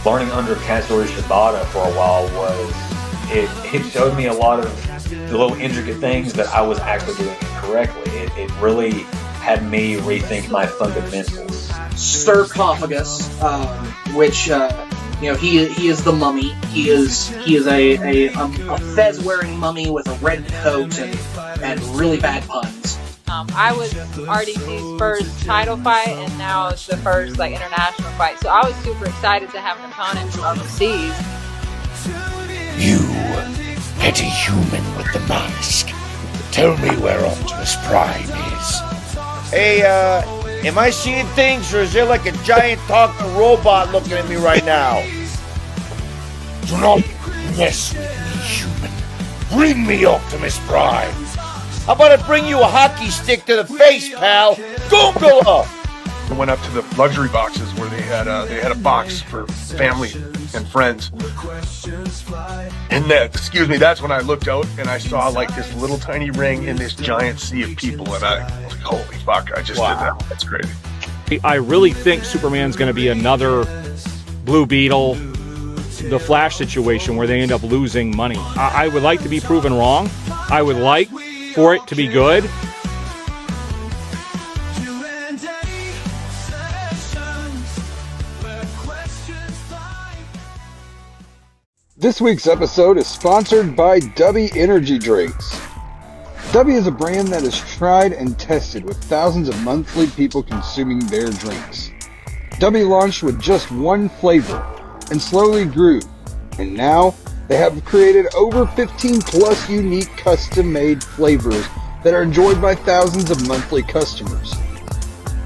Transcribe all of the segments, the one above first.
learning under Katsuri Shibata for a while was it showed me a lot of the little intricate things that I was actually doing incorrectly. It really had me rethink my fundamentals. Sarcophagus, which he is the mummy. He is a fez-wearing mummy with a red coat and really bad puns. I was RDC's first title fight, and now it's the first international fight. So I was super excited to have an opponent from overseas. You, petty human with the mask, tell me where Optimus Prime is. Hey, am I seeing things, or is there like a giant talking robot looking at me right now? Do not mess with me, human. Bring me Optimus Prime. How about I bring you a hockey stick to the face, pal? Goombilla! I went up to the luxury boxes where they had a box for family and friends. And that's when I looked out and I saw this little tiny ring in this giant sea of people, and I was like, holy fuck, I just did that. That's crazy. I really think Superman's going to be another Blue Beetle, the Flash situation where they end up losing money. I would like to be proven wrong. I would like for it to be good. This week's episode is sponsored by Dubby Energy Drinks. Dubby is a brand that is tried and tested with thousands of monthly people consuming their drinks. Dubby launched with just one flavor and slowly grew, and now they have created over 15 plus unique custom-made flavors that are enjoyed by thousands of monthly customers.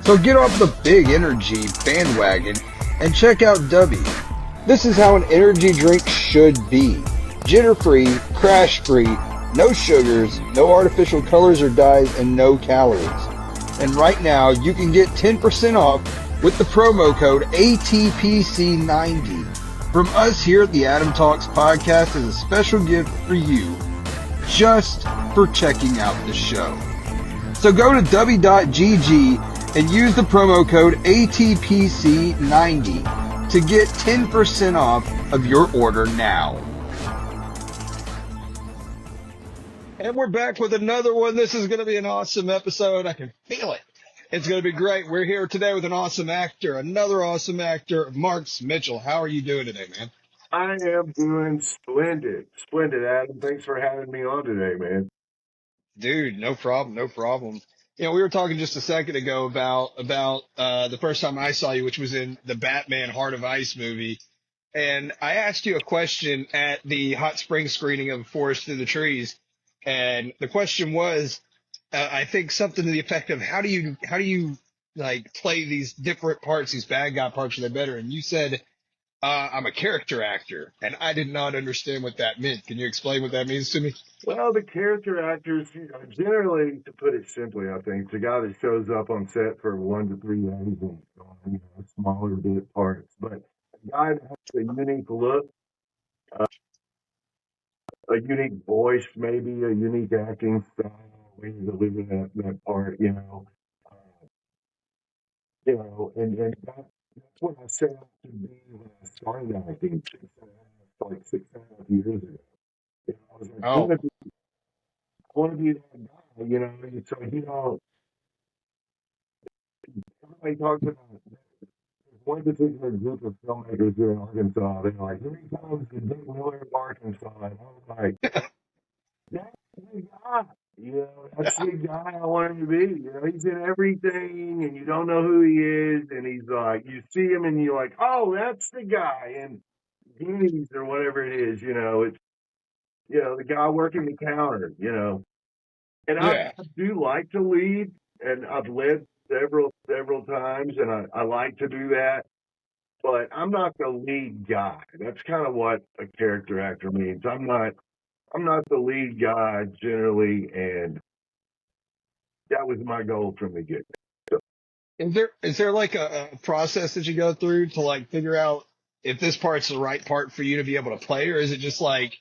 So get off the big energy bandwagon and check out Dubby. This is how an energy drink should be. Jitter-free, crash-free, no sugars, no artificial colors or dyes, and no calories. And right now, you can get 10% off with the promo code ATPC90. From us here at the Adam Talks podcast as a special gift for you, just for checking out the show. So go to w.gg and use the promo code ATPC90 to get 10% off of your order now. And we're back with another one. This is going to be an awesome episode. I can feel it. It's going to be great. We're here today with an awesome actor, another awesome actor, Marx Mitchell. How are you doing today, man? I am doing splendid. Splendid, Adam. Thanks for having me on today, man. Dude, no problem, no problem. We were talking just a second ago about the first time I saw you, which was in the Batman Heart of Ice movie. And I asked you a question at the Hot Springs screening of Forest Through the Trees. And the question was, I think something to the effect of, how do you play these different parts, these bad guy parts, are they better? And you said, I'm a character actor, and I did not understand what that meant. Can you explain what that means to me? Well, the character actors, generally, to put it simply, I think, the guy that shows up on set for 1 to 3 days and smaller bit parts, but a guy that has a unique look, a unique voice, maybe a unique acting style, way to deliver that part, and that's what I set out to be when I started acting 6.5 years ago. I was like, I want to be that guy, and so, everybody talks about one particular group of filmmakers here in Arkansas. They're like, here he comes, the Dick Miller of Arkansas. And I was like, that's the guy. That's the guy I want him to be. He's in everything, and you don't know who he is. And he's like, you see him, and you're like, oh, that's the guy. And Goonies or whatever it is, it's, the guy working the counter, And I do like to lead, and I've led several times, and I like to do that. But I'm not the lead guy. That's kind of what a character actor means. I'm not the lead guy generally, and that was my goal from the get-go. Is there like a process that you go through to figure out if this part's the right part for you to be able to play, or is it just like,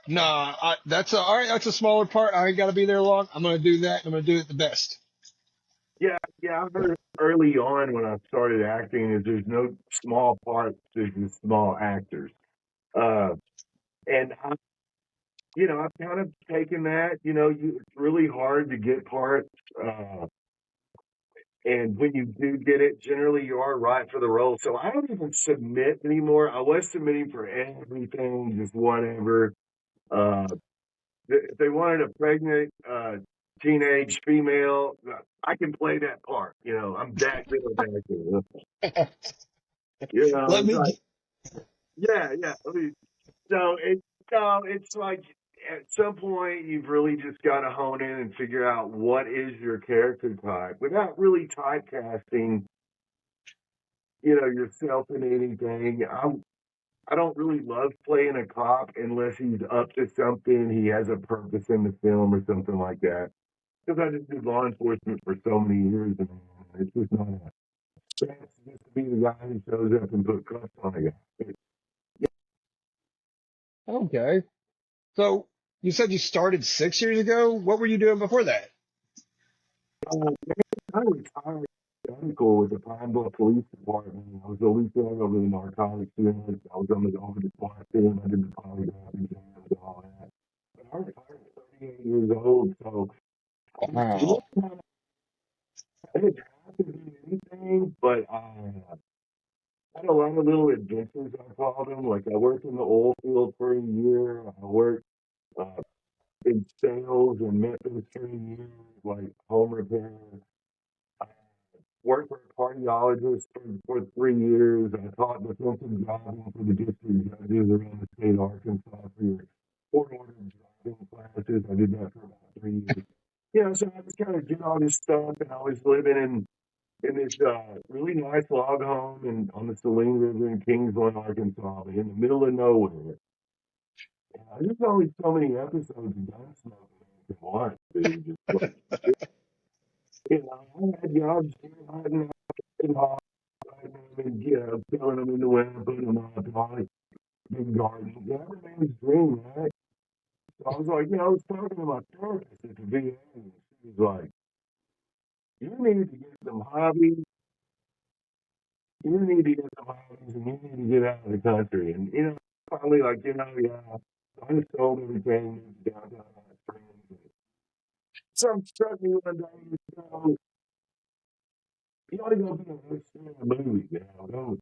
that's a smaller part. I ain't got to be there long. I'm going to do that, and I'm going to do it the best. yeah. I heard early on when I started acting is there's no small parts, there's just small actors. Uh, and I've kind of taken that. It's really hard to get parts. And when you do get it, generally you are right for the role. So I don't even submit anymore. I was submitting for everything, just whatever. Uh, if they wanted a pregnant teenage female, I can play that part. I'm that good at that. Let It's me. like, yeah, yeah. It's like at some point you've really just got to hone in and figure out what is your character type without really typecasting, yourself in anything. I don't really love playing a cop unless he's up to something. He has a purpose in the film or something like that. Because I just did law enforcement for so many years, and it's just not a chance just to be the guy who shows up and put cuffs on a guy. Okay. So you said you started 6 years ago. What were you doing before that? Uh, I retired medical with the Pine Bluff Police Department. I was the lieutenant over the narcotics unit. I was over the SWAT team. I did the polygraph exams and all that. But I retired at 38 years old, so I was Wow. really kind of, I didn't have to do anything, but I had a lot of little adventures, I called them. Like I worked in the oil field for a year. I worked uh, in sales in Memphis for a year, like home repair. I worked for a cardiologist for 3 years. I taught defensive driving for the district judges around the state of Arkansas for your court-ordered driving classes. I did that for about 3 years. So I just kind of did all this stuff, and I was living in this really nice log home on the Saline River in Kingsland, Arkansas, in the middle of nowhere. There's only so many episodes of Gunsmoke you can watch, dude. Just I had jobs hiding out, and killing them in the winter, putting them out on a big garden. Every man's dream, right? So I was like, I was talking to my therapist at the VA, and she was like, "You need to get some hobbies. You need to get some hobbies, and you need to get out of the country." And finally, like, yeah. I just sold everything downtown Hot Springs. Some struck me one day, you ought to go be an extra in a movie, Go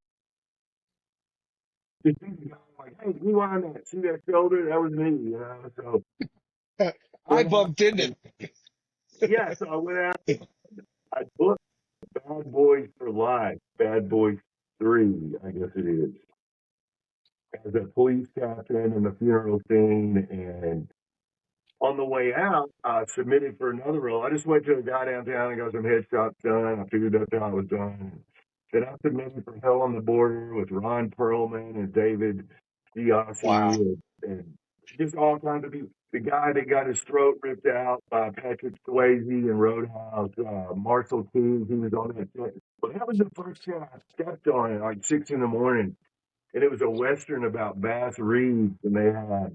just be the guy like, hey, rewind that, see that shoulder? That was me. So I went out, bumped into. so I went out, I booked Bad Boys for Life, Bad Boys 3, I guess it is, as a police captain in the funeral scene. And on the way out, I submitted for another role. I just went to a guy downtown and got some headshots done. I figured that's how it was done. Then I submitted for Hell on the Border with Ron Perlman and David Giassi and just all kinds of people. The guy that got his throat ripped out by Patrick Swayze in Roadhouse, Marshall T, he was on that set. Well, that was the first set I stepped on at like 6 in the morning. And it was a Western about Bass Reeves, and they had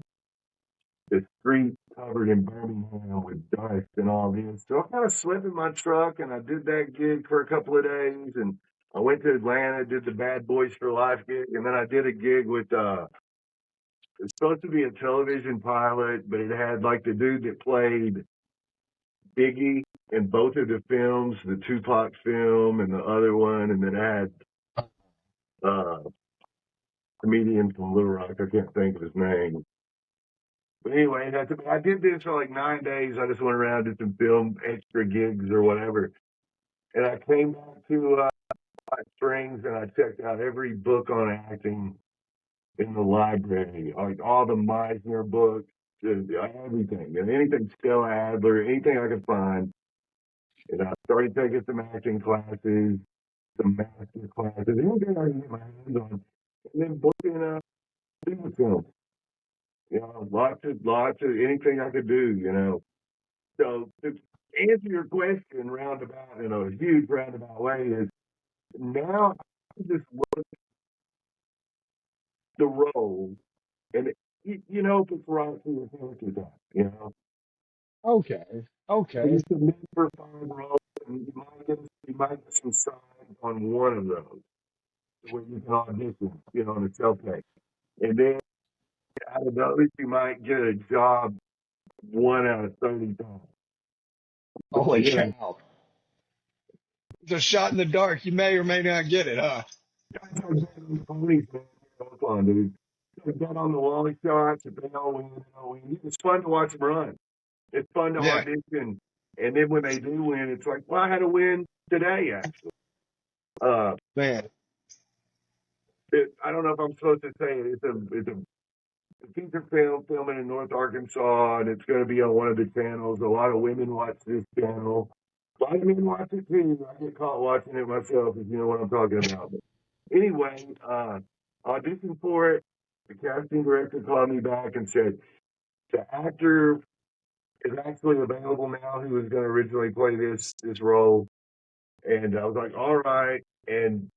the street covered in Birmingham with dust and all this. So I kind of slept in my truck and I did that gig for a couple of days. And I went to Atlanta, did the Bad Boys for Life gig. And then I did a gig with, it's supposed to be a television pilot, but it had like the dude that played Biggie in both of the films, the Tupac film and the other one. And then it had, comedian from Little Rock. I can't think of his name. But anyway, I did this for like 9 days. I just went around, did some film extra gigs or whatever. And I came back to Hot Springs and I checked out every book on acting in the library, like all the Meisner books, everything, and anything Stella Adler, anything I could find. And I started taking some acting classes, some master classes, anything I could get my hands on. And then booking film. Lots of anything I could do. So to answer your question roundabout in a huge roundabout way is now I just work the role and if it's right for your character type. Okay. So you Okay. submit for 5 roles you might get some signs on one of those where you can audition, on a self-tape. And then out of those, you might get a job 1 out of 30 times. Holy You know, cow. It's a shot in the dark. You may or may not get it, huh? guys like that on the police, man. That's fun, dude. Like that on the long shots, if they all win, they all win. It's fun to watch them run. It's fun to Yeah, audition. And then when they do win, it's like, well, I had a win today, actually. Uh, man. I don't know if I'm supposed to say it. It's a feature film filming in North Arkansas, and it's going to be on one of the channels. A lot of women watch this channel. A lot of men watch it too. I get caught watching it myself, if you know what I'm talking about. But anyway, auditioned for it. The casting director called me back and said the actor is actually available now who was going to originally play this role. And I was like, all right. And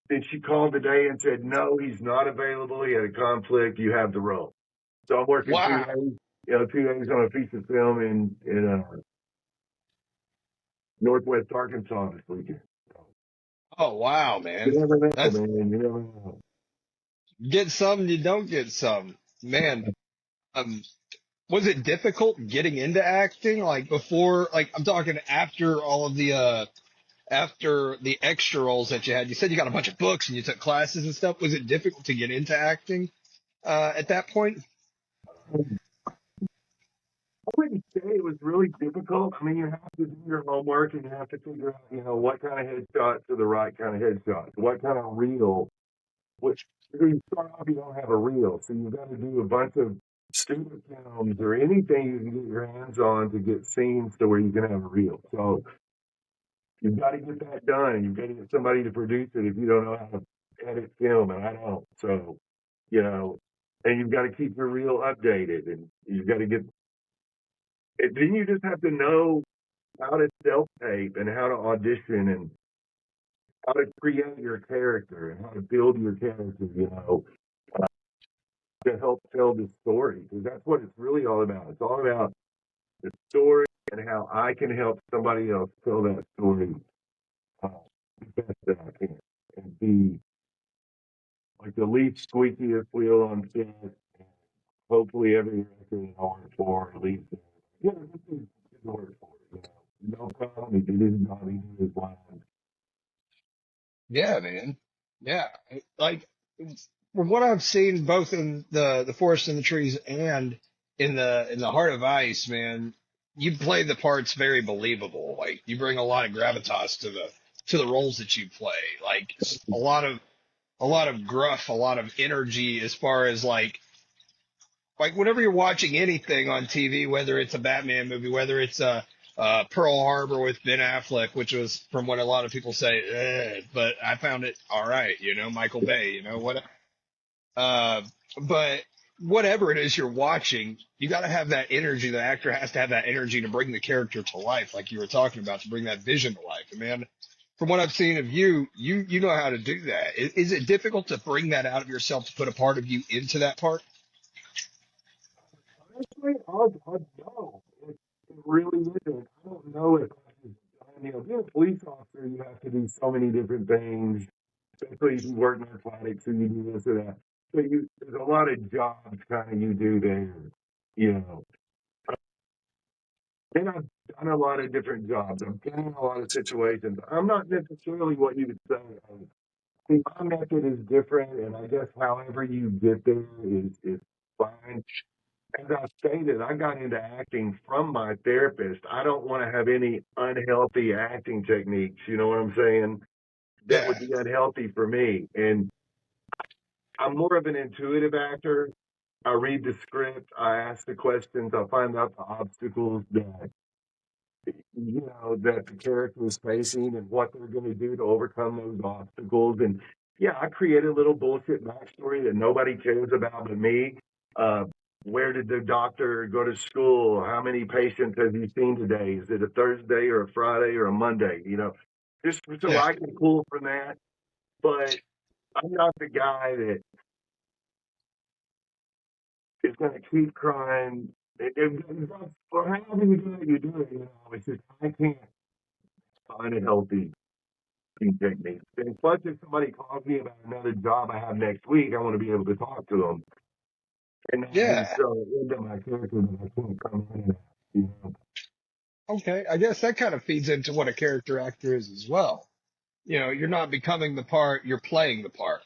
then she called today and said, no, he's not available. He had a conflict. You have the role. So I'm working Wow. 2 days, 2 days on a feature film in Northwest Arkansas this weekend. Oh, wow, You man. never know, That's man. You never know. get some, you don't get some. Man, um, was it difficult getting into acting? Like before, like I'm talking after all of after the extra roles that you had, you said you got a bunch of books and you took classes and stuff. Was it difficult to get into acting, at that point? I wouldn't say it was really difficult. I mean, you have to do your homework and you have to figure out, what kind of headshots are the right kind of headshots, what kind of reel. Which when you start off, you don't have a reel, so you've got to do a bunch of student films or anything you can get your hands on to get scenes to where you can have a reel. So you've got to get that done. You've got to get somebody to produce it if you don't know how to edit film, and I don't. So, and you've got to keep your reel updated, and you've got to get. And then you just have to know how to self tape and how to audition and how to create your character and how to build your character. To help tell the story because that's what it's really all about. It's all about the story and how I can help somebody else tell that story uh, the best that I can and be like the least squeakiest wheel on set. And hopefully, every record that I work for, at least, this is good work for it. No problem. He did his job. He did his line. Yeah, man. Yeah. Like from what I've seen both in the Forest and the Trees and in the Heart of Ice, man, you play the parts very believable. Like you bring a lot of gravitas to the roles that you play. Like a lot of gruff, a lot of energy as far as like whenever you're watching anything on TV, whether it's a Batman movie, whether it's Pearl Harbor with Ben Affleck, which was from what a lot of people say, but I found it all right, Michael Bay, what, uh, but whatever it is you're watching, you got to have that energy. The actor has to have that energy to bring the character to life, like you were talking about, to bring that vision to life. And man, from what I've seen of you, you know how to do that. Is it difficult to bring that out of yourself to put a part of you into that part? Honestly, I know. It really isn't. I don't know if I just, being a police officer, you have to do so many different things, especially if you work narcotics or you do this or that. So there's a lot of jobs kind of you do there, you know. And I've done a lot of different jobs. I've been in a lot of situations. I'm not necessarily what you would say. I think my method is different, and I guess however you get there is fine. As I stated, I got into acting from my therapist. I don't want to have any unhealthy acting techniques. You know what I'm saying? That would Yeah. be unhealthy for me. And I'm more of an intuitive actor. I read the script, I ask the questions, I find out the obstacles that the character is facing and what they're going to do to overcome those obstacles. And yeah, I create a little bullshit backstory that nobody cares about but me. Uh, where did the doctor go to school? How many patients has he seen today? Is it a Thursday or a Friday or a Monday? Just so Yeah. I can pull from that. But I'm not the guy that is going to keep crying. Well, however you do it, you do it. It's just I can't. find a healthy team techniques. And plus, if somebody calls me about another job I have next week, I want to be able to talk to them and not be Yeah. so into my character that I can't come in and out, you know. Okay. I guess that kind of feeds into what a character actor is as well. You know, you're not becoming the part, you're playing the part,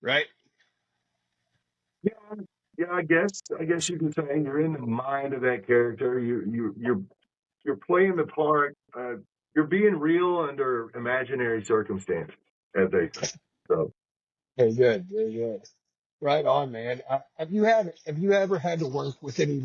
right? Yeah, yeah. I guess you could say you're in the mind of that character. You're playing the part. You're being real under imaginary circumstances, as they say. So. Very good. Very good. Right on, man. Have you ever had to work with any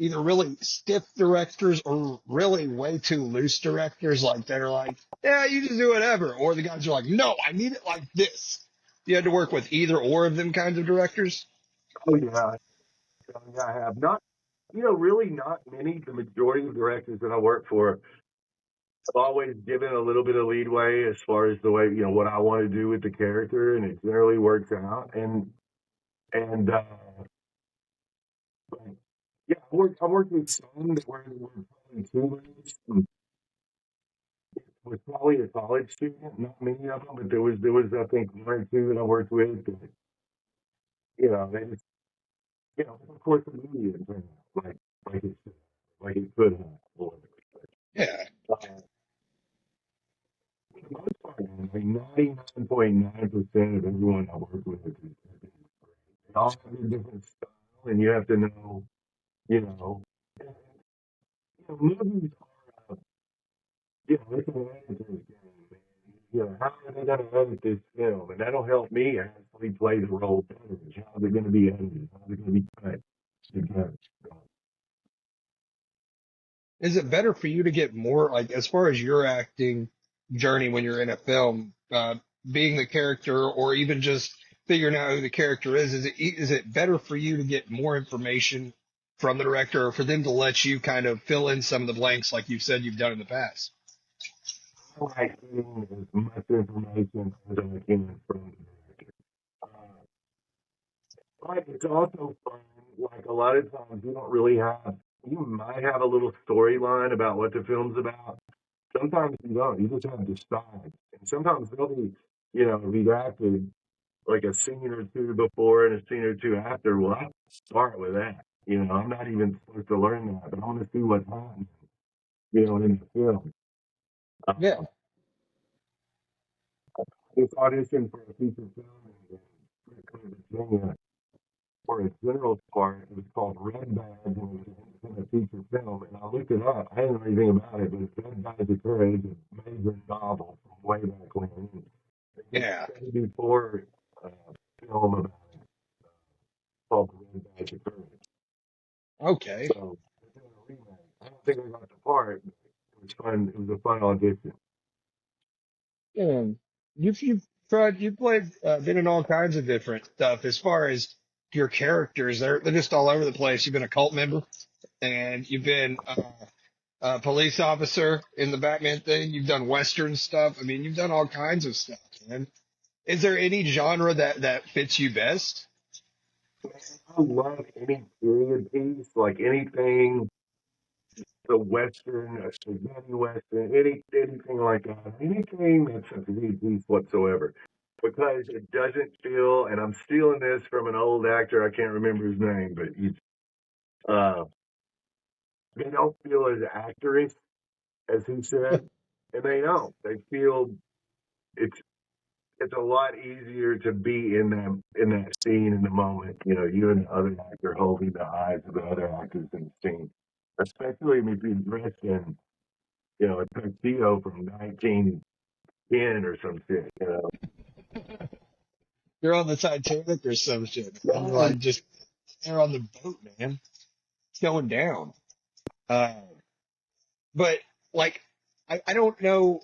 either really stiff directors or really way too loose directors like that are like, yeah, you just do whatever, or the guys are like, no, I need it like this. You had to work with either or of them kinds of directors. Oh yeah, yeah, I have not. Really not many. The majority of directors that I work for have always given a little bit of leadway as far as the way what I want to do with the character, and it generally works out. And but, yeah, I worked with some that were probably too loose. Was probably a college student, not many of them, but there was I think one or two that I worked with that they just of course the media didn't turn out like it should, like it could have. Or whatever. Yeah. For the most part, man, like 99.9% of everyone I work with is great. They all have their different style, and you have to know, you know, movies are, it's an editor's game, man. How are they going to edit this film? And that'll help me actually play the role better. How's it going to be edited? How's it going to be cut together? Is it better for you to get more, like, as far as your acting journey when you're in a film, being the character or even just figuring out who the character is it better for you to get more information from the director or for them to let you kind of fill in some of the blanks like you've said you've done in the past? I like getting as much information as I can from the director. Uh, Like it's also fun. Like a lot of times you don't really have. You might have a little storyline about what the film's about. Sometimes you don't. You just have to decide. And sometimes they'll be, be acted like a scene or two before and a scene or two after. Well, I start with that. I'm not even supposed to learn that, but I want to see what's happening. In the film. Yeah. Um, this audition for a feature film in Virginia for its general's part. It was called Red Badge, and it was in a feature film. And I looked it up. I didn't know anything about it, but it's Red Badge of Courage, a major novel from way back when. And they did Yeah. a 74 film about it called The Red Badge of Courage. Okay. So it's in a remake. I don't think I got the part, but it was fun. It was a fun audition. And you've played, been in all kinds of different stuff as far as your characters. They're just all over the place. You've been a cult member and you've been, police officer in the Batman thing. You've done Western stuff. I mean, you've done all kinds of stuff, man. Is there any genre that fits you best? I love any period piece, like anything the Western, a spaghetti Western, anything like that, anything that's a period piece whatsoever. Because it doesn't feel, and I'm stealing this from an old actor, I can't remember his name, but uh, they don't feel as actorish as he said, and they don't. They feel it's it's a lot easier to be in that scene in the moment. You and the other actor holding the eyes of the other actors in the scene, especially if you're dressed in a tuxedo from 1910 or some shit. You're on the Titanic or some shit, man. You're Yeah, like just there on the boat, man. It's going down. Uh, but like, I don't know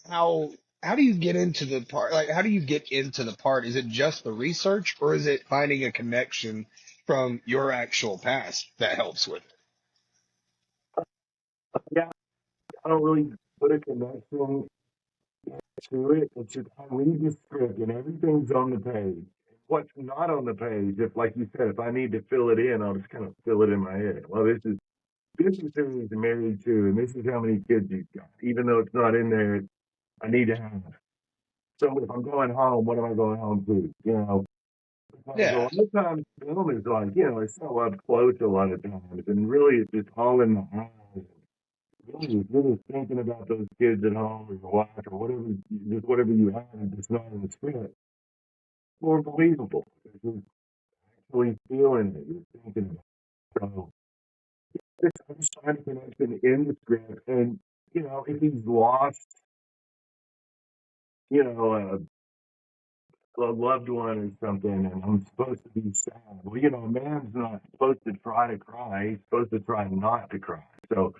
how how do you get into the part? Like, how do you get into the part? Is it just the research, or is it finding a connection from your actual past that helps with it? yeah. I don't really put a connection to it. It's just I read the script and everything's on the page. What's not on the page, if like you said, if I need to fill it in, I'll just kind of fill it in my head. Well, this is this is who he's married to, and this is how many kids he's got. Even though it's not in there, I need to have. So if I'm going home, what am I going home to? You know, because a Yeah. lot of times film is like, you know, it's so up close a lot of times, and really it's just all in the eyes. Really, if you're just thinking about those kids at home or your wife or whatever, just whatever you have, it's not in the script. More believable. It's just actually feeling it. You're thinking about it. So I'm just trying to connect in the script, and you know, if he's lost, you know, a loved one or something, and I'm supposed to be sad. Well, you know, a man's not supposed to try to cry. He's supposed to try not to cry. So,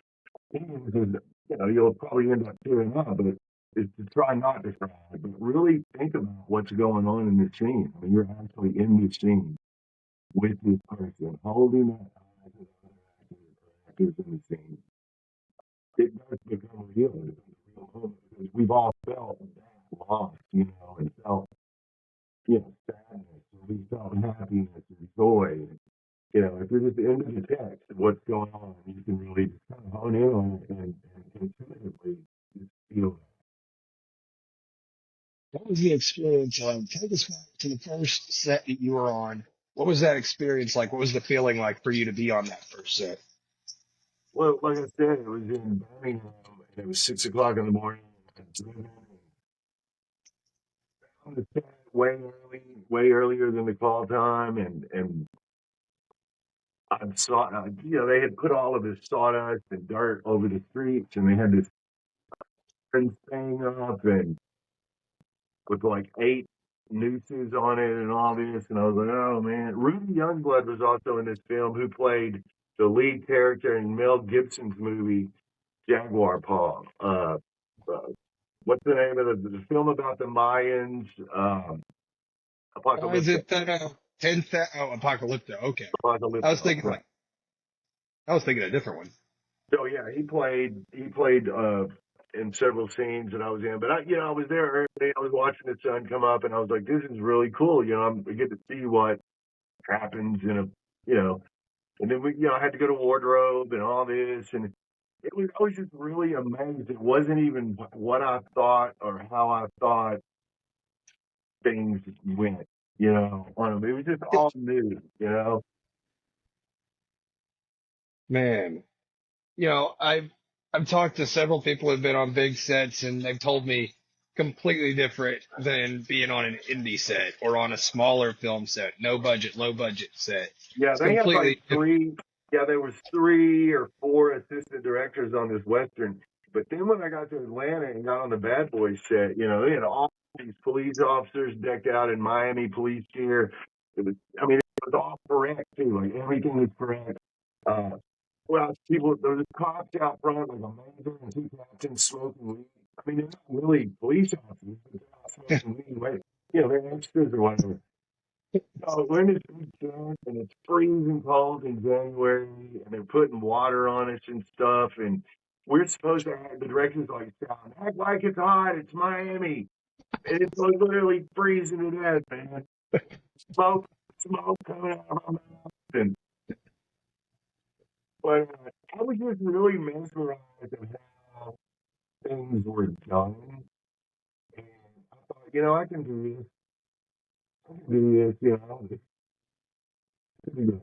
you know, you'll probably end up tearing up, but it's to try not to cry. But really think about what's going on in the scene. I mean, you're actually in the scene with this person, holding that eye to the other actors in the scene. It does become real. It becomes a real moment because we've all felt that loss, you know, and felt, you know, sadness, or we felt happiness and joy. You know, if you're just into the text of what's going on, you can really just kind of hone in on it and intuitively just feel it. What was the experience like? Take us back to the first set that you were on. What was that experience like? What was the feeling like for you to be on that first set? Well, like I said, it was in Birmingham, and it was 6 o'clock in the morning. And driven on the set way earlier than the call time, and I saw, you know, they had put all of this sawdust and dirt over the streets, and they had this fence thing up, and with like 8 nooses on it and all this, and I was like, oh man. Rudy Youngblood was also in this film, who played the lead character in Mel Gibson's movie Jaguar Paw. Uh, what's the name of the film about the Mayans? Is Apocalypto. it 10th? Oh, Apocalypto. Okay. I was Apocalypto. thinking Right. like, I was thinking a different one. So yeah, he played in several scenes that I was in. But I was there early. I was watching the sun come up, and I was like, this is really cool. You know, I get to see what happens in a, you know, and then I had to go to wardrobe and all this, and I was just really amazed. It wasn't even what I thought or how I thought things went, you know, on them. It was just all new, you know. Man, I've talked to several people who've been on big sets, and they've told me completely different than being on an indie set or on a smaller film set, no budget, low budget set. Yeah, It's they had like completely different. three. Yeah, there was 3 or 4 assistant directors on this western. But then when I got to Atlanta and got on the Bad Boys set, you know, they had all these police officers decked out in Miami police gear. I mean, it was all correct too. Like everything was correct. Uh, there was cops out front, like a major and 2 captains smoking weed. I mean, they're not really police officers, but they're not smoking weed. Right? You know, they're extras or whatever. So we're in this big tent, and it's freezing cold in January, and they're putting water on us and stuff, and we're supposed to have the director's like, sound act like it's hot, it's Miami, and it's like literally freezing to death, man. Smoke, smoke coming out of our mouth, and but I was just really mesmerized at how things were done, and I thought, you know, I can do this, you know, it's good.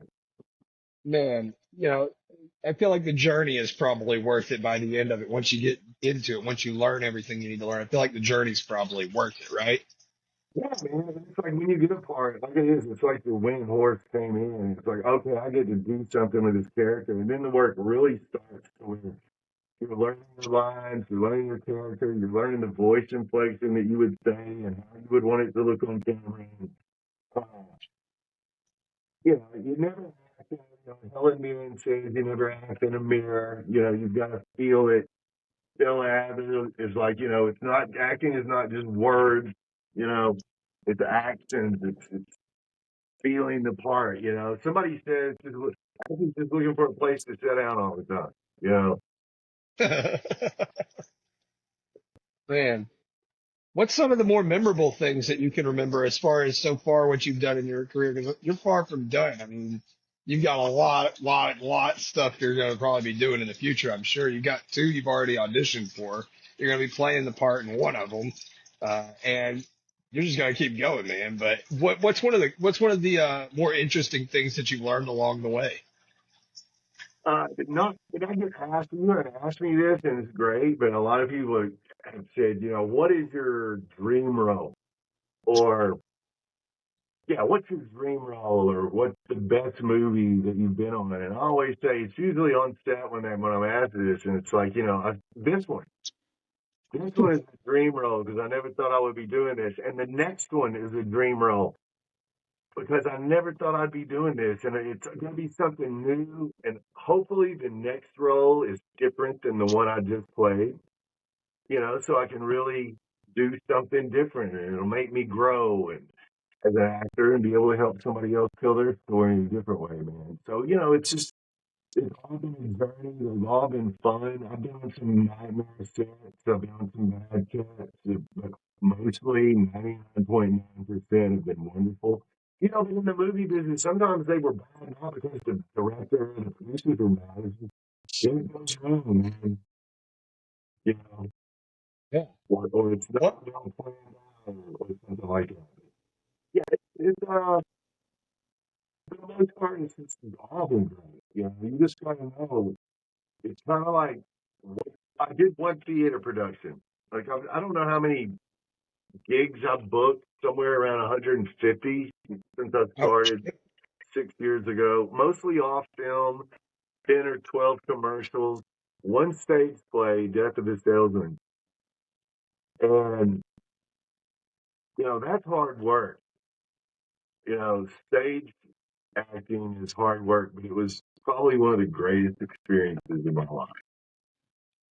Man, I feel like the journey is probably worth it by the end of it. Once you get into it, once you learn everything you need to learn, I feel like the journey's probably worth it, right? Yeah, man. It's like when you get a part, like it is, it's like the winning horse came in. It's like, okay, I get to do something with this character. And then the work really starts to where you're learning your lines, you're learning your character, you're learning the voice inflection that you would say and how you would want it to look on camera. And, uh, you never act in, Helen Mirren says you never act in a mirror. You know, you've got to feel it. Bill Adler is like, it's not, acting is not just words, you know, it's actions, it's feeling the part, Somebody says, I think just looking for a place to sit down all the time, you know. Man, what's some of the more memorable things that you can remember as far as so far what you've done in your career? Because you're far from done. I mean, you've got a lot of stuff you're going to probably be doing in the future. I'm sure you got two you've already auditioned for. You're going to be playing the part in one of them, and you're just going to keep going, man. But what's one of the more interesting things that you learned along the way? Did I get asked? You had asked me this, and it's great. But a lot of people have said, what is your dream role? Or yeah, what's your dream role? Or what's the best movie that you've been on? And I always say it's usually on set when I'm asked this, and it's like, this one. This one is a dream role because I never thought I would be doing this, and the next one is a dream role because I never thought I'd be doing this, and it's going to be something new, and hopefully the next role is different than the one I just played, so I can really do something different, and it'll make me grow and as an actor and be able to help somebody else tell their story in a different way, man. So, it's all been a journey. They've all been fun. I've been on some nightmare sets. I've been on some bad sets, but mostly 99.9% have been wonderful. But in the movie business, sometimes they were bad, not because the director or the producers were bad. It's just it goes wrong, man. You know, Yeah. or it's What? not well planned out or something like that. Yeah, it's for the most part, it's all been great. You just gotta know. It's kind of like I did one theater production. Like I don't know how many gigs I've booked, somewhere around 150 since I Oh, started 6 years ago. Mostly off film, 10 or 12 commercials, one stage play, Death of a Salesman, and that's hard work. Stage acting is hard work, but it was probably one of the greatest experiences in my life.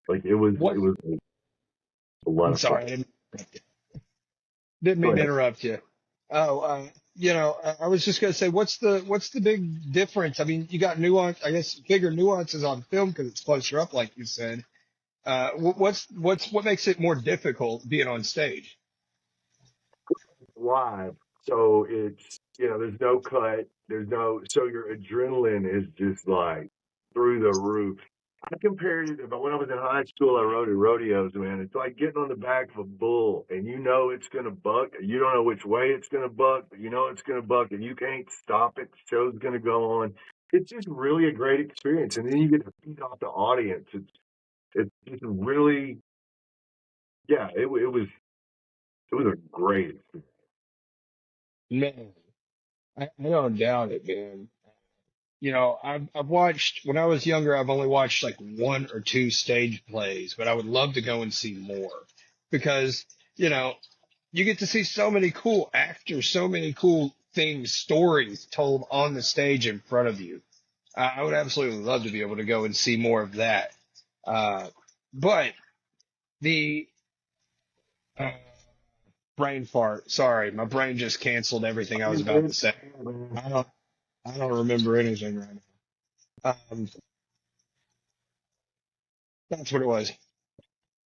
Like it was, what? it was a lot I'm of fun. sorry, didn't Go mean to ahead. interrupt you. Oh, I was just gonna say, what's the big difference? I mean, you got nuance, I guess, bigger nuances on film because it's closer up, like you said. What makes it more difficult being on stage? Live. So there's no cut. So your adrenaline is just like through the roof. I compared it, but when I was in high school, I rode at rodeos, man. It's like getting on the back of a bull and it's going to buck. You don't know which way it's going to buck, but it's going to buck and you can't stop it. The show's going to go on. It's just really a great experience. And then you get to feed off the audience. It's just really, yeah, it was a great experience. Man, I don't doubt it, man. I've watched when I was younger. I've only watched like one or two stage plays, but I would love to go and see more because you know you get to see so many cool actors, so many cool things, stories told on the stage in front of you. I would absolutely love to be able to go and see more of that. Uh, but the uh, brain fart. Sorry, my brain just canceled everything I was You're about to good, say. man. I don't. I don't remember anything right now. That's what it was.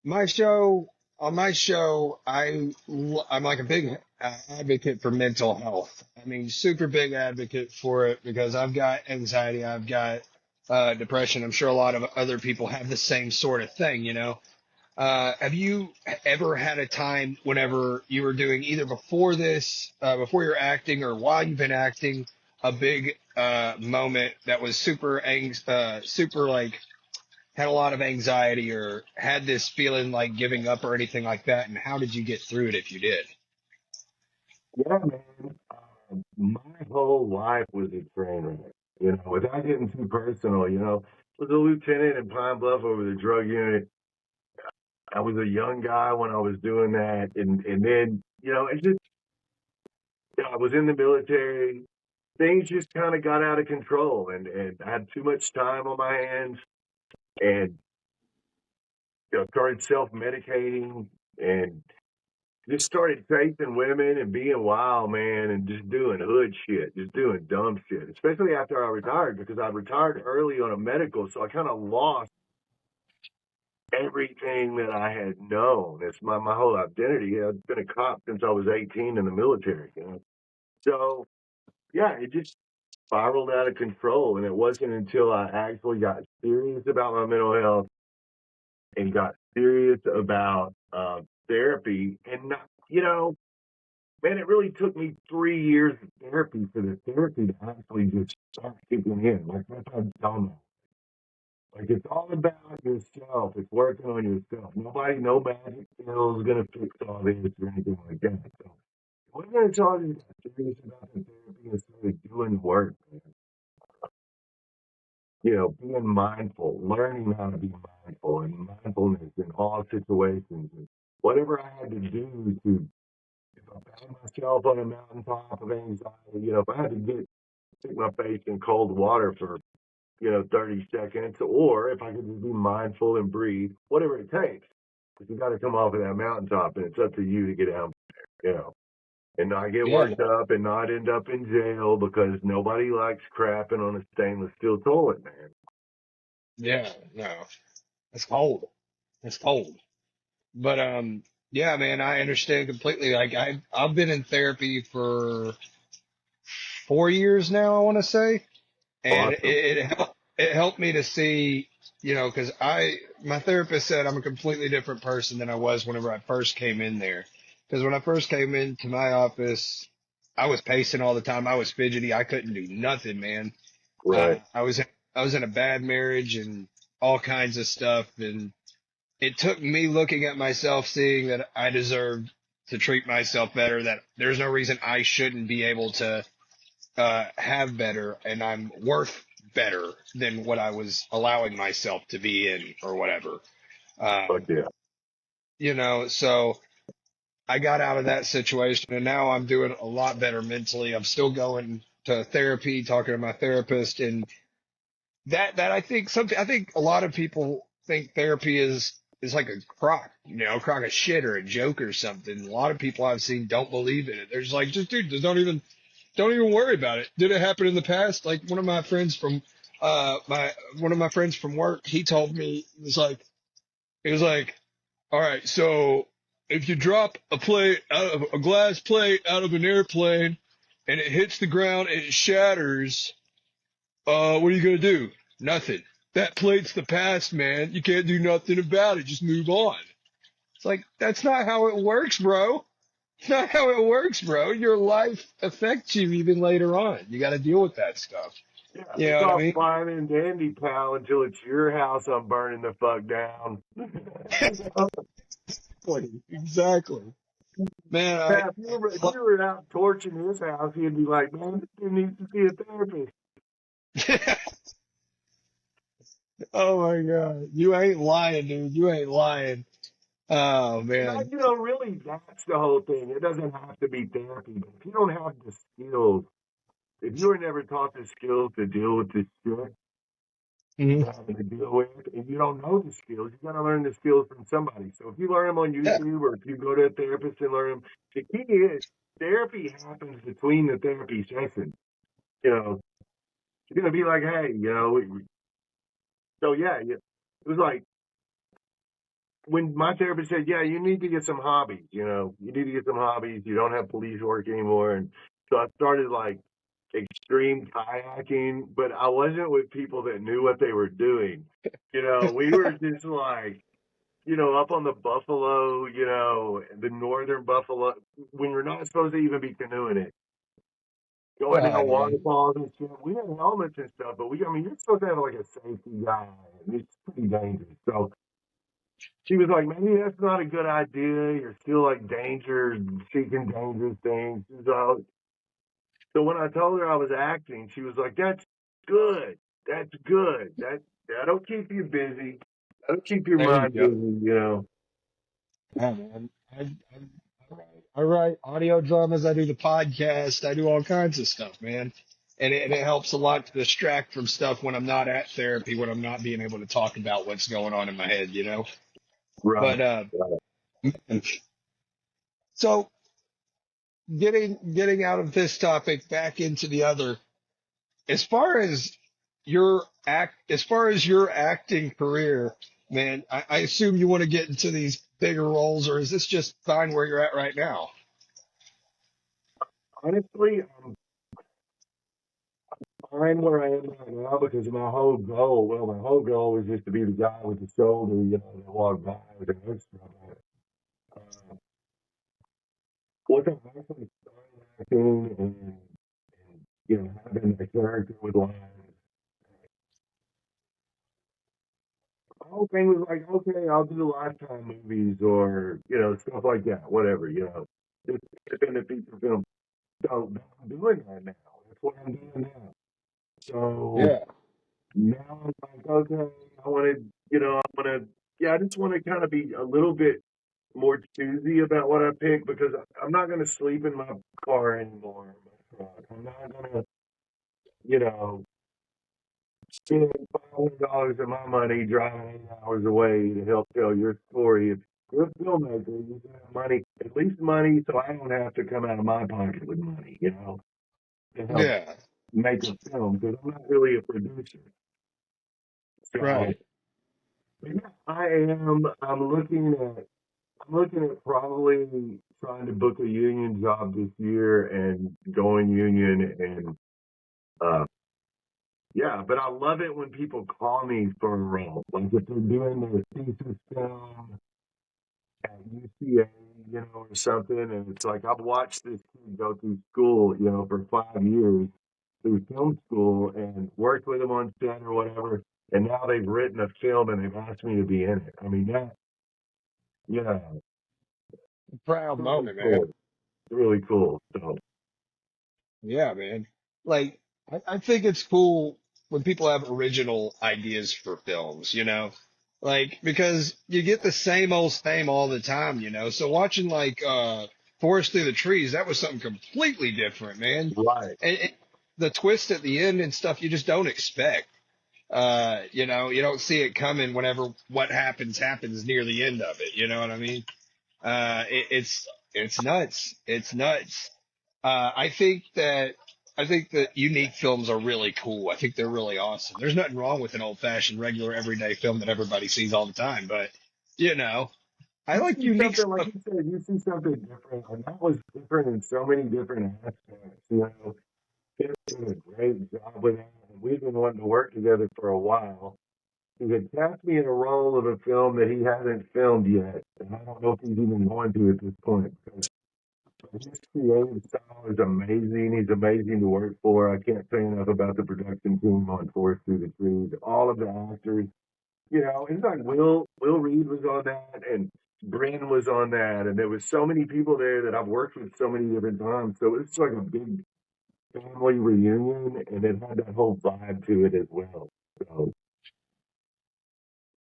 My show, on my show, I'm like a big advocate for mental health. I mean, super big advocate for it because I've got anxiety, I've got depression. I'm sure a lot of other people have the same sort of thing. Have you ever had a time whenever you were doing either before this, before you're acting or while you've been acting, a big moment that was super like had a lot of anxiety or had this feeling like giving up or anything like that? And how did you get through it if you did? Yeah, man. My whole life was a train wreck. Without getting too personal, was a lieutenant in Pine Bluff over the drug unit. I was a young guy when I was doing that, and then it just I was in the military. Things just kind of got out of control, and I had too much time on my hands, and started self medicating, and just started chasing women and being wild, man, and just doing hood shit, just doing dumb shit. Especially after I retired, because I retired early on a medical, so I kind of lost everything that I had known. It's my whole identity. I've been a cop since I was 18 in the military. So yeah, it just spiraled out of control. And it wasn't until I actually got serious about my mental health and got serious about therapy. And, not, man, it really took me 3 years of therapy for the therapy to actually just start kicking in. Like, that's how dumb. Like, it's all about yourself. It's working on yourself. No magic pill is going to fix all this or anything like that. So it wasn't until I got serious about the therapy and started doing the work, man. Being mindful, learning how to be mindful and mindfulness in all situations. And whatever I had to do to, if I found myself on a mountaintop of anxiety, if I had to stick my face in cold water for 30 seconds, or if I could just be mindful and breathe, whatever it takes. Because you got to come off of that mountaintop, and it's up to you to get down there, and not get Yeah, worked up and not end up in jail because nobody likes crapping on a stainless steel toilet, man. yeah, no, it's cold. It's cold. But yeah, man, I understand completely. Like I've been in therapy for 4 years now, I want to say, and Awesome. it helped me to see, because my therapist said I'm a completely different person than I was whenever I first came in there. Because when I first came into my office, I was pacing all the time. I was fidgety. I couldn't do nothing, man. Right. I was in a bad marriage and all kinds of stuff, and it took me looking at myself, seeing that I deserved to treat myself better, that there's no reason I shouldn't be able to have better, and I'm worth better than what I was allowing myself to be in or whatever. Fuck yeah. So I got out of that situation, and now I'm doing a lot better mentally. I'm still going to therapy, talking to my therapist, and that I think a lot of people think therapy is like a crock of shit or a joke or something. A lot of people I've seen don't believe in it. They're just like, dude, just don't even worry about it. Did it happen in the past? Like one of my friends from work, he told me, he was like, all right, so if you drop a glass plate out of an airplane and it hits the ground and it shatters, what are you gonna do? Nothing. That plate's the past, man. You can't do nothing about it. Just move on. It's like, that's not how it works, bro. It's not how it works, bro. Your life affects you even later on. You got to deal with that stuff. Yeah, You it's know what I all mean? fine and dandy, pal, until it's your house I'm burning the fuck down. Exactly. Man, Now, if you were out torching his house, he'd be like, man, this dude needs to see a therapist. oh my God. You ain't lying, dude. You ain't lying. Oh man. Really, that's the whole thing. It doesn't have to be therapy, but if you don't have the skills, if you were never taught the skills to deal with this shit Mhm. you're having to deal with, and you don't know the skills, you got to learn the skills from somebody. So if you learn them on Yeah. YouTube or if you go to a therapist and learn them, the key is therapy happens between the therapy sessions. You're going to be like, hey, so yeah, it was like, when my therapist said, yeah, you need to get some hobbies, you need to get some hobbies. You don't have police work anymore. And so I started like extreme kayaking, but I wasn't with people that knew what they were doing. We were just like, up on the Buffalo, the northern Buffalo, when you're not supposed to even be canoeing it, going Oh down man. waterfalls and shit. We had helmets and stuff, but you're supposed to have like a safety guy. And it's pretty dangerous. So she was like, maybe that's not a good idea. You're still like seeking dangerous things. So when I told her I was acting, she was like, that's good. That's good. That'll keep you busy. That'll keep your There you mind go. busy. Yeah, man. I write audio dramas. I do the podcast. I do all kinds of stuff, man. And it helps a lot to distract from stuff when I'm not at therapy, when I'm not being able to talk about what's going on in my head. Right. But Right. so getting out of this topic back into the other, as far as your acting career, man, I assume you want to get into these bigger roles, or is this just fine where you're at right now? Honestly, fine where I am right now because my whole goal, well, my whole goal was just to be the guy with the shoulder, that walked by with an extra. Uh, Once I actually started acting and having a character with lines, the whole thing was like, okay, I'll do Lifetime movies or, stuff like that, whatever, just independent feature film. So that's what I'm doing right now. That's what I'm doing now. So Yeah. now I'm like, okay, I just want to kind of be a little bit more choosy about what I pick because I'm not going to sleep in my car anymore. In my truck. I'm not going to, you know, spend $500 of my money driving 8 hours away to help tell your story. If you're a filmmaker, you should have money, at least money, so I don't have to come out of my pocket with money, to help Yeah. make a film because I'm not really a producer. So Right. yeah, I am. I'm looking at probably trying to book a union job this year and going union and uh yeah, but I love it when people call me for a role. Like if they're doing their thesis film at UCA, or something, and it's like I've watched this kid go through school, for 5 years through film school and worked with him on set or whatever, and now they've written a film and they've asked me to be in it. I mean that, you know, Proud really moment, man. cool. Really cool. So Yeah, man. Like, I think it's cool when people have original ideas for films, Like, because you get the same all the time, So watching like Forest Through the Trees, that was something completely different, man. right. And the twist at the end and stuff you just don't expect. You don't see it coming whenever what happens near the end of it. You know what I mean? It's nuts. It's nuts. I think that unique films are really cool. I think they're really awesome. There's nothing wrong with an old fashioned, regular, everyday film that everybody sees all the time. But you know, I You like see unique something, like stuff. you said, you see something different, and that was different in so many different aspects. Tim did a great job with that, and we've been wanting to work together for a while. He had cast me in a role of a film that he hasn't filmed yet, and I don't know if he's even going to at this point. Because his creative style is amazing. He's amazing to work for. I can't say enough about the production team on Forest Through the Trees. All of the actors, it's like Will Reed was on that, and Bryn was on that, and there was so many people there that I've worked with so many different times. So it's like a big family reunion, and it had that whole vibe to it as well. So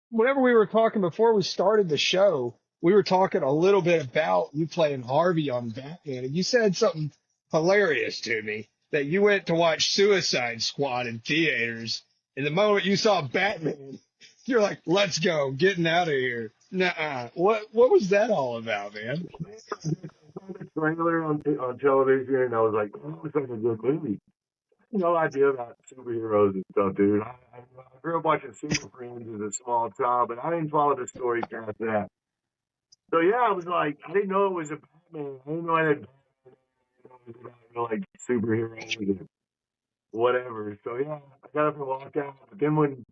Whenever we were talking before we started the show, we were talking a little bit about you playing Harvey on Batman, and you said something hilarious to me that you went to watch Suicide Squad in theaters, and the moment you saw Batman, you're like, "Let's go, getting out of here." Nuh-uh. What was that all about, man? I saw the trailer on television, and I was like, "Oh, it's like a good movie." No idea about superheroes and stuff, dude. I grew up watching Super Friends as a small child, but I didn't follow the story past that. So yeah, I was like, I didn't know it was a Batman. I didn't know I had it was about, like superheroes and whatever. So yeah, I got up and walked out. But then when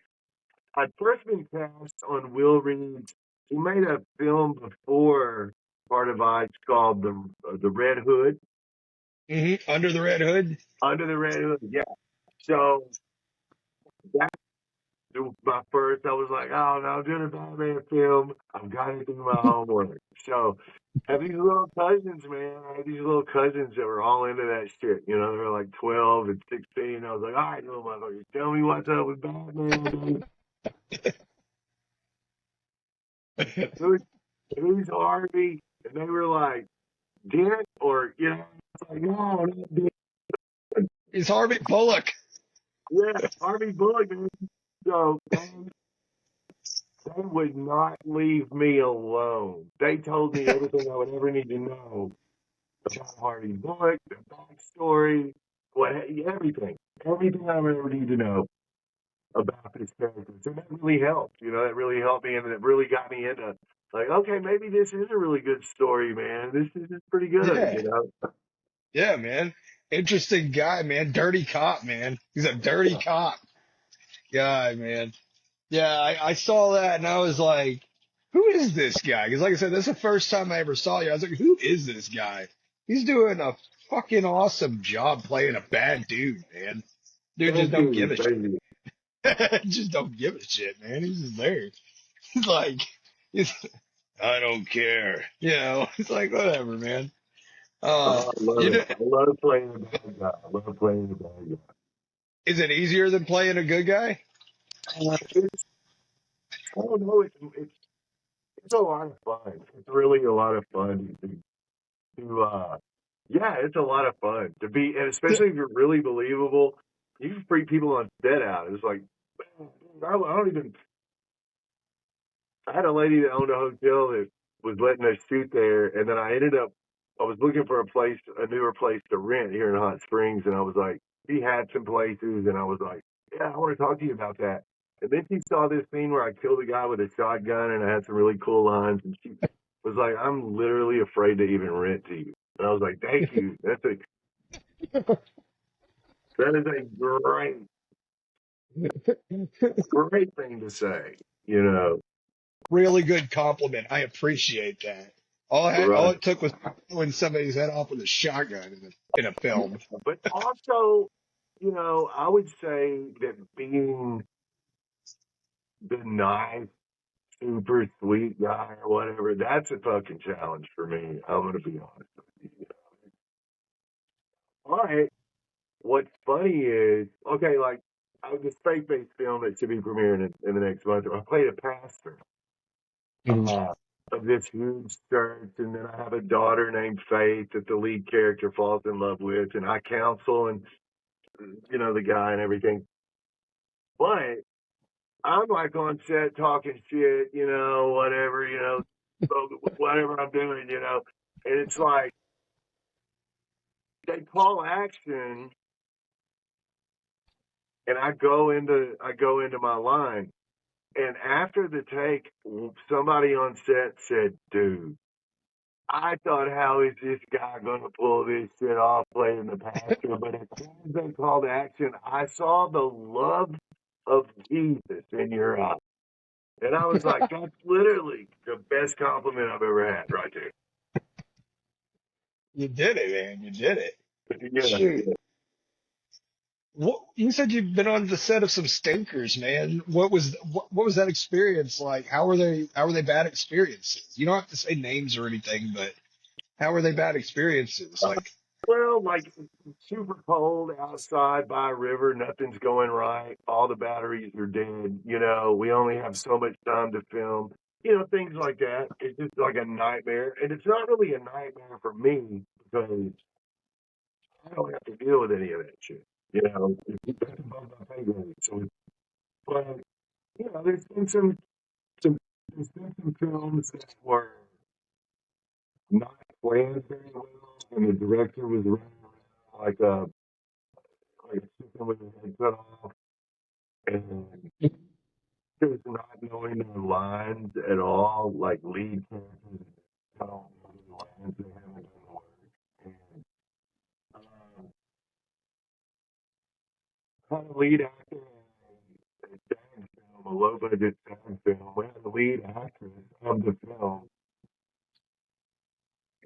I'd first been cast on Will Reed's, he made a film before part of Ice called the Red Hood. Under the Red Hood. Under the Red Hood, yeah. So that was my first. I was like, oh no, I'm doing a Batman film. I've got to do my homework. So I had these little cousins, man. I had these little cousins that were all into that shit. They were like 12 and 16. I was like, all right, little motherfuckers, tell me what's up with Batman. Who's, who's Harvey? And they were like, Dent? Or, it's like, no, not Dent. It's Harvey Bullock. Yeah, Harvey Bullock, man. So they would not leave me alone. They told me everything I would ever need to know about Harvey Bullock, the backstory, everything. Everything I would ever need to know about this character. So that really helped. That really helped me, and it really got me into, like, okay, maybe this is a really good story, man. This is pretty good, Yeah, yeah, man. Interesting guy, man. Dirty cop, man. He's a dirty cop guy, man. Yeah, I saw that and I was like, who is this guy? Because like I said, that's the first time I ever saw you. I was like, who is this guy? He's doing a fucking awesome job playing a bad dude, man. Dude just Thank don't give you, a thank you. shit. Just don't give a shit, man. He's just there. He's like, he's, I don't care. You know, it's like, whatever, man. Oh, I love You it. know, I love playing the bad guy. I love playing the bad guy. is it easier than playing a good guy? It's, I don't know. It's a lot of fun. It's really a lot of fun yeah, it's a lot of fun to be, and especially if you're really believable. You can freak people on set out. It's like, I don't even. I had a lady that owned a hotel that was letting us shoot there, and then I was looking for a newer place to rent here in Hot Springs, and I was like, she had some places, and I was like, yeah, I want to talk to you about that. And then she saw this scene where I killed a guy with a shotgun, and I had some really cool lines, and she was like, I'm literally afraid to even rent to you. And I was like, thank you. That is a great thing to say, you know. Really good compliment. I appreciate that. All Right. it took was blowing somebody's head off with a shotgun in a film. But also, you know, I would say that being the nice, super sweet guy or whatever, that's a fucking challenge for me. I'm going to be honest with you. All right. What's funny is, okay, like, I was this faith-based film that should be premiering in the next month. I played a pastor of this huge church, and then I have a daughter named Faith that the lead character falls in love with, and I counsel and, you know, the guy and everything. But I'm like on set talking shit, you know, whatever, you know, whatever I'm doing, you know, and it's like they call action, and I go into my line, and after the take, somebody on set said, "Dude, I thought, how is this guy going to pull this shit off playing the pastor?" But as soon as they called action, I saw the love of Jesus in your eyes. And I was like, that's literally the best compliment I've ever had right there. You did it, man. You did it. Yeah, Shoot. yeah. What, you said you've been on the set of some stinkers, man. What was that experience like? How were they bad experiences? You don't have to say names or anything, but how were they bad experiences? Like, Well, like super cold outside by a river, nothing's going right. All the batteries are dead. You know, we only have so much time to film. You know, things like that. It's just like a nightmare. And it's not really a nightmare for me because I don't have to deal with any of that shit. You know, that's above my pay grade. So, but, you know, some, there's been some films that were not planned very well, and the director was running around like a chicken with his head cut off, and just not knowing their lines at all, like lead characters don't know their lines, they haven't done the work. And um, kind of lead actor in a SAG film, a low budget SAG film, we had the lead actress of the film.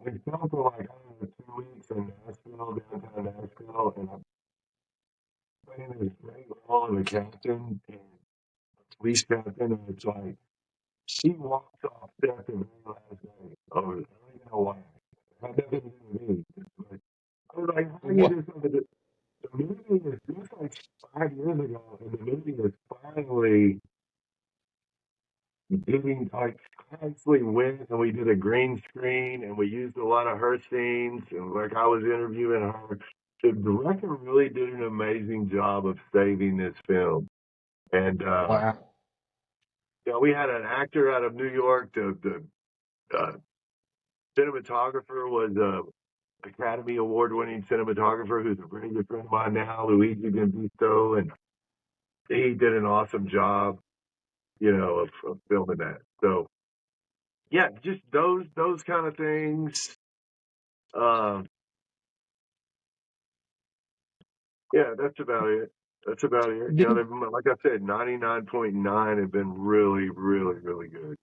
We filmed for like, I don't know, 2 weeks in Nashville, downtown Nashville, and I playing this great role of a captain and police captain, and it's like he walked off set the very last day. I don't even know why. It had nothing to do with me. But I was like, how do you what? do something? The movie is just like 5 years ago, and the movie is finally getting like actually went, and we did a green screen, and we used a lot of her scenes, and like I was interviewing her. The director really did an amazing job of saving this film. And Wow. yeah, we had an actor out of New York. The cinematographer was a Academy Award winning cinematographer who's a very good friend of mine now, Luigi Gambito, and he did an awesome job, you know, of filming that. So yeah, just those kind of things. Um, Yeah, that's about it. That's about it. You know, Do like I said, 99.9 have been really, really, really good.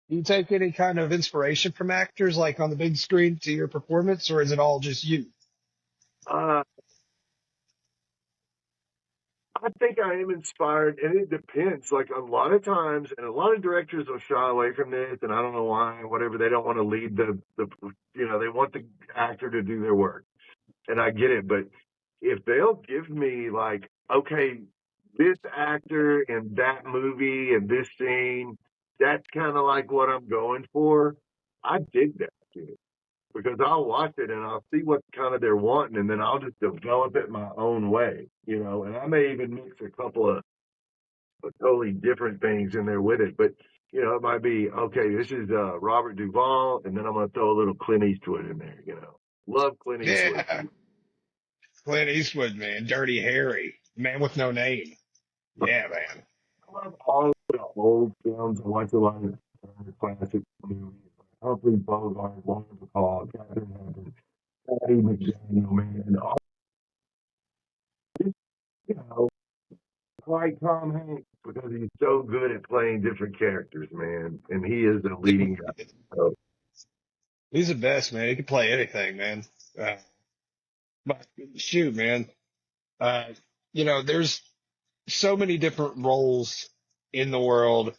you take any kind of inspiration from actors, like on the big screen, to your performance, or is it all just you? Uh, I think I am inspired, and it depends. Like a lot of times, and a lot of directors will shy away from this, and I don't know why. Whatever, they don't want to lead they want the actor to do their work, and I get it. But if they'll give me like, okay, this actor in that movie and this scene, that's kind of like what I'm going for. I dig that shit because I'll watch it and I'll see what kind of they're wanting, and then I'll just develop it my own way, And I may even mix a couple of totally different things in there with it, but it might be okay. This is Robert Duvall, and then I'm gonna throw a little Clint Eastwood in there. Love Clint Eastwood. Yeah, Clint Eastwood, man, Dirty Harry, Man with No Name. Yeah, man. I love all the old films. I watch a lot of classic movies. Humphrey Bogart, Walter Bacall, Catherine Hepburn, Patty McDaniel, man, and all you know, like Tom Hanks because he's so good at playing different characters, man, and he is the leading guy. So, He's the best, man. He can play anything, man. Uh, but shoot, man. Uh, there's so many different roles in the world,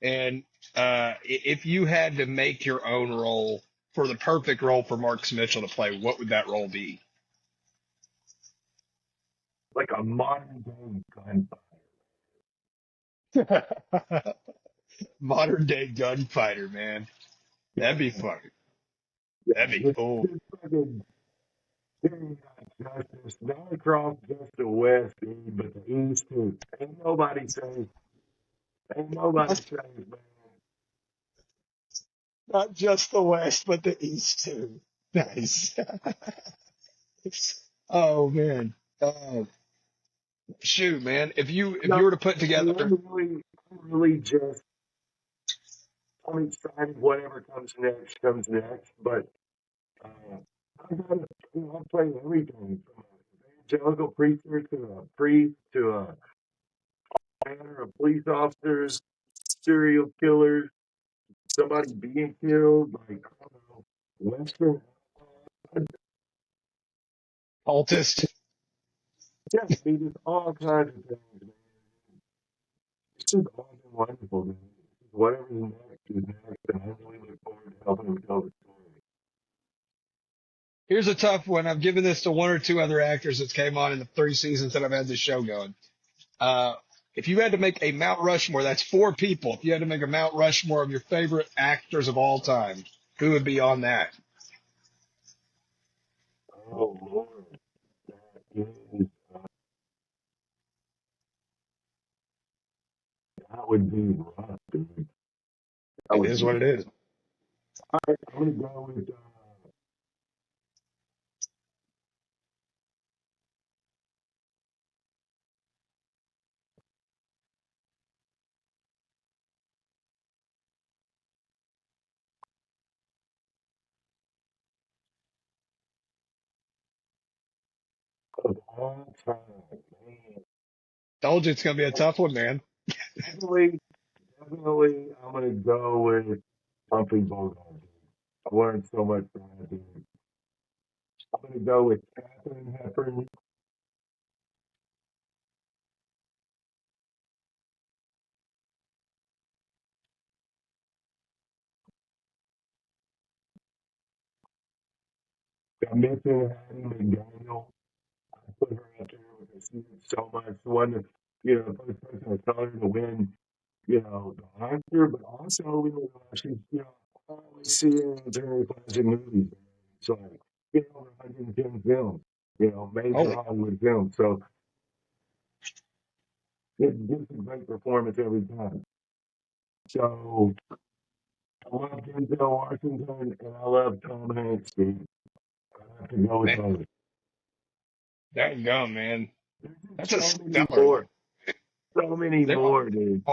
and if you had to make your own role for the perfect role for Marx Mitchell to play, what would that role be? like a modern day gunfighter. Modern day gunfighter, man. That'd be fun. Yeah, That'd be just, cool. just fucking getting justice, not across just the West, dude, but the East too. Ain't nobody safe. Ain't nobody Not, safe, man. not just the West, but the East too. Nice. Oh man. Shoot, man. If you No, were to put together, I'm really just, I'm excited whatever comes next, but I gotta, I play everything from an evangelical preacher to a priest to a manner of police officers, serial killers, somebody being killed, like, I don't know, Western, cultist. yeah, I mean, just all kinds of things, man. It's just all been wonderful, man. Whatever's next is next, and I really look forward to helping them tell the story. Here's a tough one. I've given this to one or two other actors that came on in the 3 seasons that I've had this show going. If you had to make a Mount Rushmore, that's 4 people. If you had to make a Mount Rushmore of your favorite actors of all time, who would be on that? Oh, Lord, that is, that would be rough, dude. That It would is be, what it is. I'm gonna go with, of all time, man. Told you it's going to be a tough one, man. Definitely, definitely, I'm gonna go with Humphrey Bogart. I learned so much from that dude. I'm gonna go with Catherine Hepburn. I mentioned Hattie McDaniel. I put her up there because she did so much. The one that, the first person I saw her to win, the Oscar, but also, she's, I always see her in very classic movies. So, over 110 films, major Holy. Hollywood films. So it gives a great performance every time. So I love Denzel Washington and I love Tom Hanks, dude. I have to go with Man, those. there you go, man. There's That's just a so many stellar more. one. So many There are. more, dude.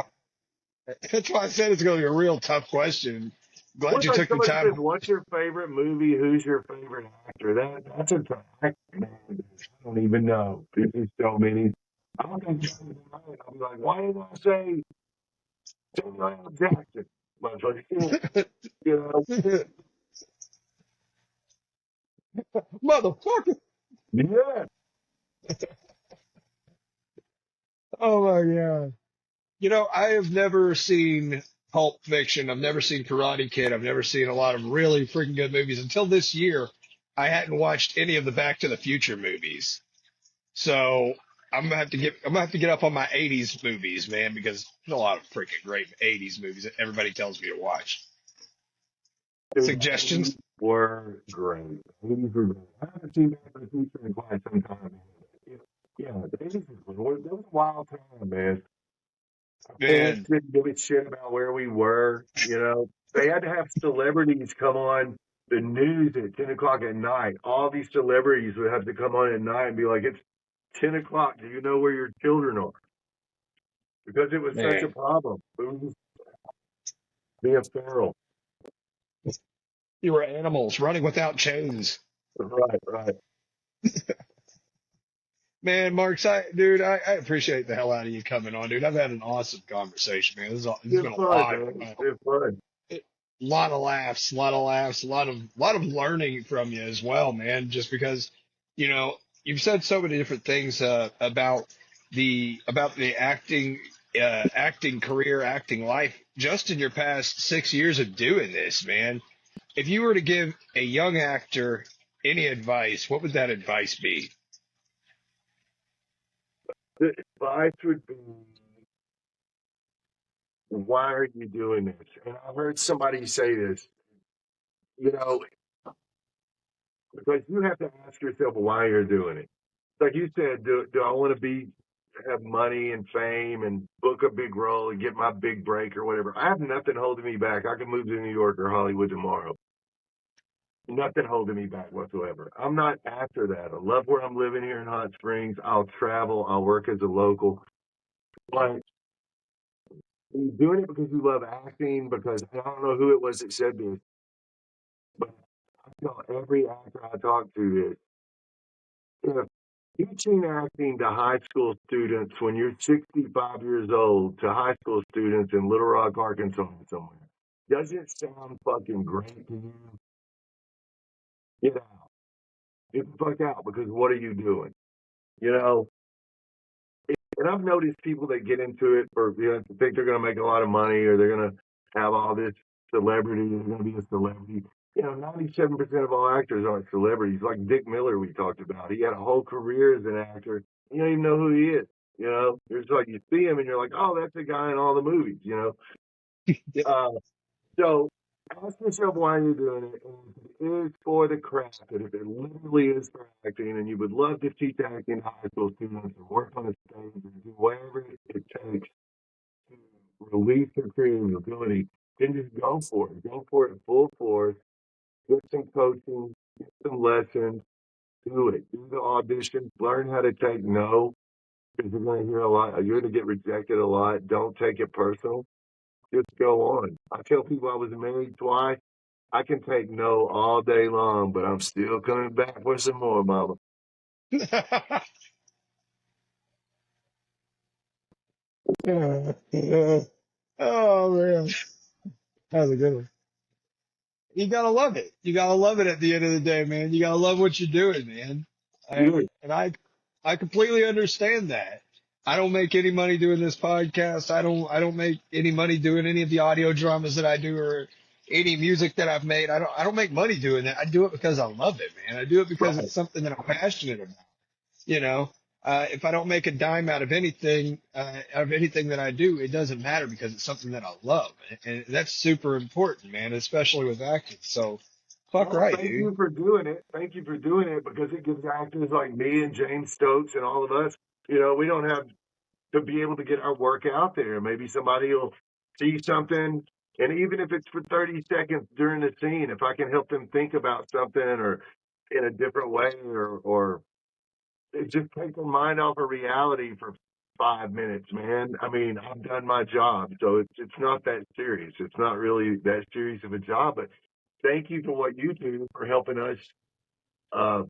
That's why I said it's going to be a real tough question. Glad What you like took the somebody time. says, "What's your favorite movie? Who's your favorite actor?" That's a fact, man. I don't even know. There's so many. I don't think I'll be like, why didn't I say Samuel L. Jackson? But it's like, you know, Motherfucker. yeah. Oh my God. You know, I have never seen Pulp Fiction. I've never seen Karate Kid. I've never seen a lot of really freaking good movies. Until this year, I hadn't watched any of the Back to the Future movies. So I'm gonna have to get up on my 80s movies, man, because there's a lot of freaking great 80s movies that everybody tells me to watch. Dude, the 80s Suggestions? were great. The 80s were great. I haven't seen Back to the Future in quite some time. Yeah, yeah, the 80s was a wild time, man. Parents Man, didn't give a shit about where we were. You know, they had to have celebrities come on the news at 10 o'clock at night. All these celebrities would have to come on at night and be like, it's 10 o'clock. Do you know where your children are? Because it was such a man, problem. It was just being feral. you were animals running without chains. Right, right. Man, Marks, I appreciate the hell out of you coming on, dude. I've had an awesome conversation, man. This has been It's a fun, lot. man. It's fun. A lot of laughs, a lot of laughs, lot of learning from you as well, man. Just because, you know, you've said so many different things about the acting career, acting life, just in your past 6 years of doing this, man. If you were to give a young actor any advice, what would that advice be? The advice would be, why are you doing this? And I heard somebody say this, you know, because you have to ask yourself why you're doing it. Like you said, do I want to have money and fame and book a big role and get my big break or whatever? I have nothing holding me back. I can move to New York or Hollywood tomorrow. Nothing holding me back whatsoever. I'm not after that. I love where I'm living here in Hot Springs. I'll travel. I'll work as a local. But you're doing it because you love acting, because I don't know who it was that said this, but I tell every actor I talk to this. If teaching acting to high school students when you're 65 years old to high school students in Little Rock, Arkansas somewhere, doesn't sound fucking great to you, get out. Get the fuck out, because what are you doing? You know, and I've noticed people that get into it for, think they're going to make a lot of money or they're going to have all this celebrity, they're going to be a celebrity. 97% of all actors aren't celebrities. Like Dick Miller, we talked about. He had a whole career as an actor. You don't even know who he is. It's like you see him and you're like, oh, that's the guy in all the movies. Uh, so ask yourself why you're doing it. And if it is for the craft, and if it literally is for acting, and you would love to teach acting to high school students and work on a stage and do whatever it takes to release their creative ability, then just go for it. Go for it full force. Get some coaching, get some lessons, do it. Do the auditions, learn how to take no, because you're going to hear a lot. You're going to get rejected a lot. Don't take it personal. Just go on. I tell people I was married twice. I can take no all day long, but I'm still coming back for some more, mama. Oh man, that was a good one. You gotta love it. You gotta love it at the end of the day, man. You gotta love what you're doing, man. Yeah, I completely understand that. I don't make any money doing this podcast. I don't make any money doing any of the audio dramas that I do or any music that I've made. I don't make money doing that. I do it because I love it, man. I do it because right. it's something that I'm passionate about. You know, if I don't make a dime out of anything that I do, it doesn't matter because it's something that I love, and that's super important, man, especially with acting. So, fuck Well, right, thank dude. you for doing it. Thank you for doing it, because it gives actors like me and James Stokes and all of us, we don't have to be able to get our work out there. Maybe somebody will see something, and even if it's for 30 seconds during the scene, if I can help them think about something or in a different way, or it just take their mind off of reality for 5 minutes, man. I mean, I've done my job, so it's not that serious. It's not really that serious of a job, but thank you for what you do for helping us uh,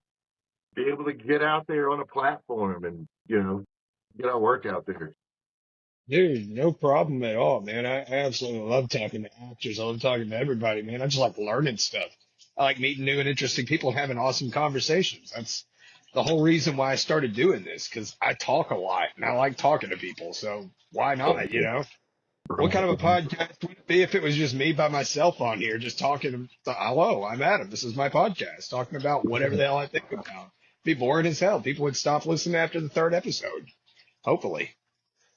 be able to get out there on a platform and, get our work out there. Dude, no problem at all, man. I absolutely love talking to actors. I love talking to everybody, man. I just like learning stuff. I like meeting new and interesting people and having awesome conversations. That's the whole reason why I started doing this, because I talk a lot and I like talking to people. So why not, you know? What kind of a podcast would it be if it was just me by myself on here, just talking? Hello, I'm Adam. This is my podcast, talking about whatever the hell I think about. Be boring as hell. People would stop listening after the third episode, hopefully.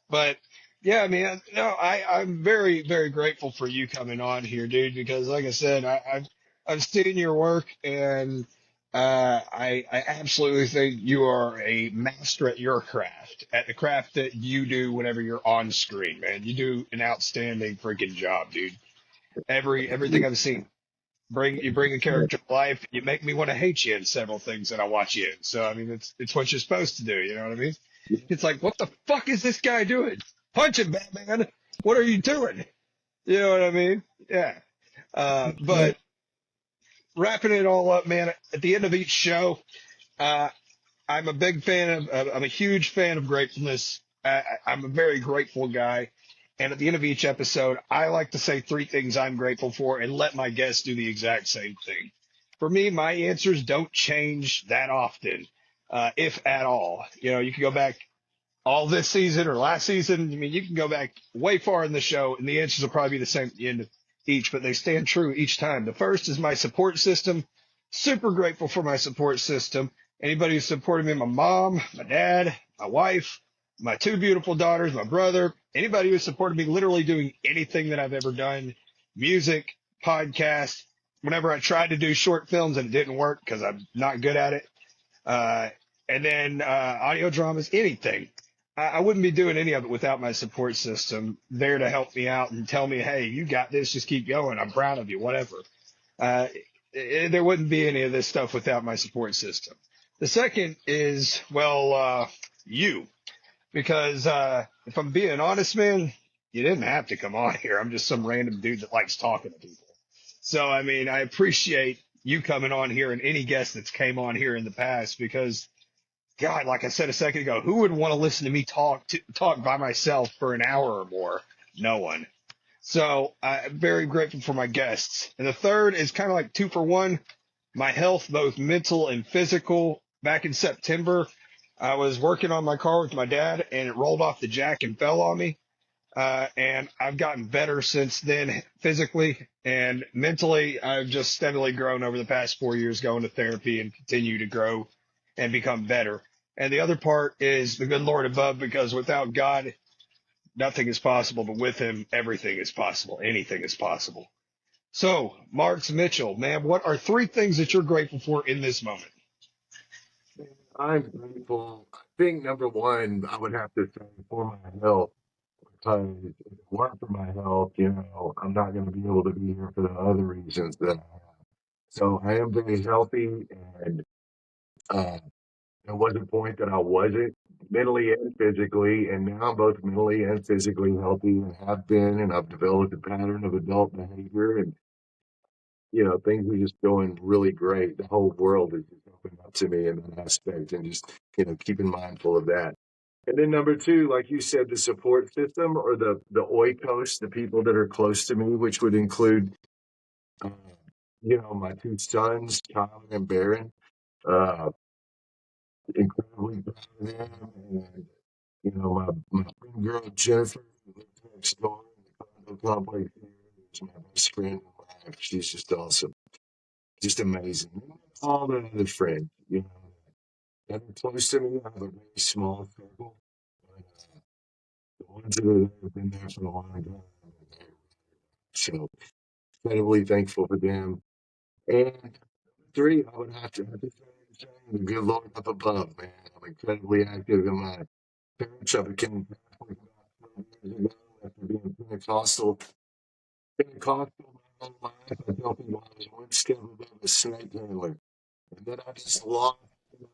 But yeah, I mean, no, I'm very, very grateful for you coming on here, dude, because like I said, I've seen your work and I absolutely think you are a master at your craft, at the craft that you do whenever you're on screen, man. You do an outstanding freaking job, dude. Everything I've seen. You bring a character to life. You make me want to hate you in several things that I watch you in. So I mean, it's what you're supposed to do. You know what I mean? It's like, what the fuck is this guy doing? Punch him, Batman! What are you doing? You know what I mean? Yeah. But wrapping it all up, man. At the end of each show, uh, I'm a big fan I'm a huge fan of gratefulness. I'm a very grateful guy. And at the end of each episode, I like to say three things I'm grateful for and let my guests do the exact same thing. For me, my answers don't change that often, if at all. You know, you can go back all this season or last season. I mean, you can go back way far in the show and the answers will probably be the same at the end of each, but they stand true each time. The first is my support system. Super grateful for my support system. Anybody who supported me, my mom, my dad, my wife, my two beautiful daughters, my brother, anybody who supported me literally doing anything that I've ever done, music, podcast, whenever I tried to do short films and it didn't work because I'm not good at it. Uh, and then audio dramas, anything. I wouldn't be doing any of it without my support system there to help me out and tell me, hey, you got this, just keep going. I'm proud of you, whatever. Uh, there wouldn't be any of this stuff without my support system. The second is, you. Because if I'm being honest, man, you didn't have to come on here. I'm just some random dude that likes talking to people. So, I mean, I appreciate you coming on here and any guest that's came on here in the past because God, like I said a second ago, who would want to listen to me talk by myself for an hour or more? No one. So I'm very grateful for my guests. And the third is kind of like two for one. My health, both mental and physical. Back in September, I was working on my car with my dad and it rolled off the jack and fell on me. And I've gotten better since then physically and mentally. I've just steadily grown over the past 4 years going to therapy and continue to grow and become better. And the other part is the good Lord above, because without God, nothing is possible, but with him, everything is possible. Anything is possible. So, Marx Mitchell, man, what are three things that you're grateful for in this moment? I'm grateful. I think number one, I would have to say for my health, because if it weren't for my health, I'm not going to be able to be here for the other reasons that I have. So I am very healthy, and uh, there was a point that I wasn't mentally and physically, and now I'm both mentally and physically healthy and have been, and I've developed a pattern of adult behavior, and things are just going really great. The whole world is just opening up to me in that aspect, and just keeping mindful of that. And then number two, like you said, the support system or the oikos, the people that are close to me, which would include, uh, my two sons, Tyler and Barron. Uh, Incredibly proud of them, and my friend girl Jennifer, who lives next door in the condo complex here, is my best friend in life. She's just awesome, just amazing. And all the other friends, that are close to me. I have a very small circle, but the ones that are there have been there for a long time. So incredibly thankful for them. And three, I would have to say the good Lord up above, man. I'm incredibly active in my church. I became Catholic about 12 years ago after being Pentecostal my whole life. I tell people I was one step above a snake handler. And then I just lost, you know,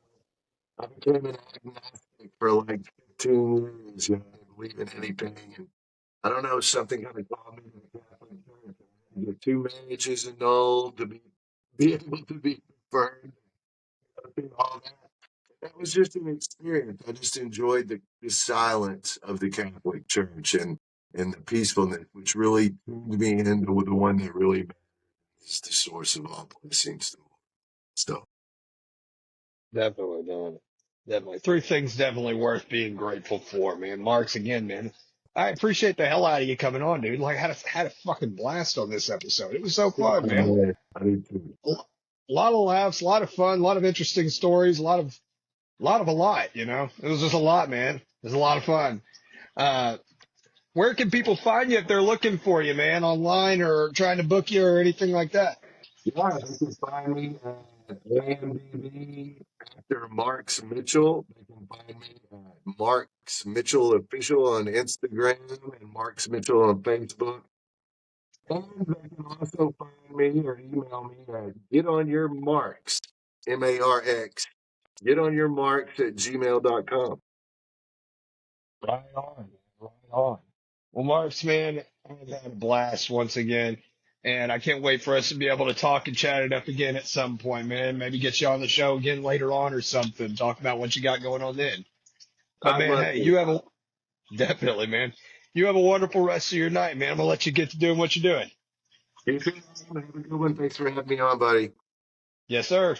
I became an agnostic for like 15 years. I didn't believe in anything. And I don't know, something kind of called me to the Catholic Church. I had to get two marriages annulled to be able to be preferred. Through all that. that was just an experience. I just enjoyed the silence of the Catholic Church and the peacefulness, which really tuned me into the one that really is the source of all blessings. So Definitely, man. Definitely. Three things definitely worth being grateful for, man. Marks, again, man. I appreciate the hell out of you coming on, dude. Like, had a fucking blast on this episode. It was so fun, man. I do too. A lot of laughs, a lot of fun, a lot of interesting stories, a lot, you know. It was just a lot, man. It was a lot of fun. Uh, where can people find you if they're looking for you, man, online or trying to book you or anything like that? Yeah, they can find me at AMDB after Marx Mitchell. They can find me at Marx Mitchell Official on Instagram and Marx Mitchell on Facebook. And they can also find me or email me at getonyourmarks, MARX, getonyourmarks at gmail.com. Right on, man. Right on. Well, Marks, man, I've had a blast once again, and I can't wait for us to be able to talk and chat it up again at some point, man. Maybe get you on the show again later on or something. Talk about what you got going on then. But I'd man, love hey, to. definitely, man. You have a wonderful rest of your night, man. I'm gonna let you get to doing what you're doing. You too. Have a good one. Thanks for having me on, buddy. Yes, sir.